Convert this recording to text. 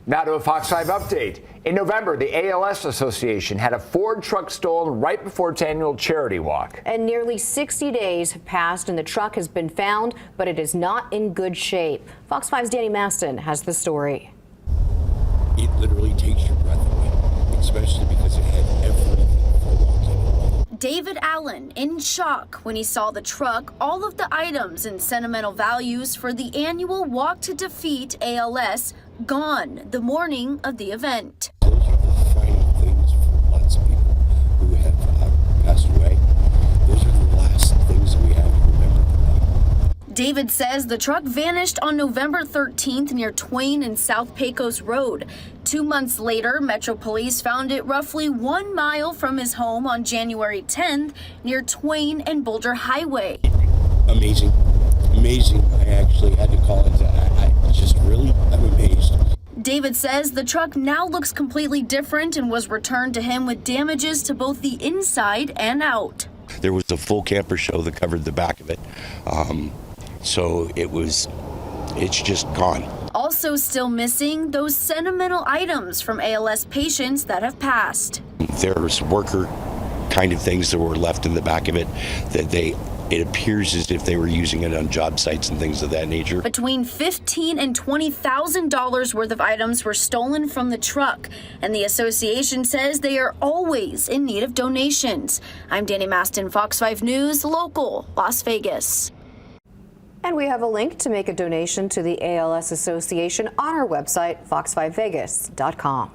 Now to a Fox 5 update. In November, the ALS Association had a Ford truck stolen right before its annual charity walk. And nearly 60 days have passed and the truck has been found, but it is not in good shape. Fox 5's Danny Maston has the story. It literally takes your breath away, especially because it had everything for walking. David Allen in shock when he saw the truck, all of the items and sentimental values for the annual Walk to Defeat ALS gone the morning of the event. Those are the final things for lots of people who have passed away. Those are the last things that we have to remember. David says the truck vanished on November 13th near Twain and South Pecos Road. 2 months later, Metro Police found it roughly 1 mile from his home on January 10th near Twain and Boulder Highway. Amazing. Amazing. I actually had to call into I'm amazed. David says the truck now looks completely different and was returned to him with damages to both the inside and out. There was a full camper show that covered the back of it. So it's just gone. Also still missing those sentimental items from ALS patients that have passed. There's worker kind of things that were left in the back of it that it appears as if they were using it on job sites and things of that nature. Between $15,000 and $20,000 worth of items were stolen from the truck, and the association says they are always in need of donations. I'm Danny Maston, Fox 5 News, local, Las Vegas. And we have a link to make a donation to the ALS Association on our website, fox5vegas.com.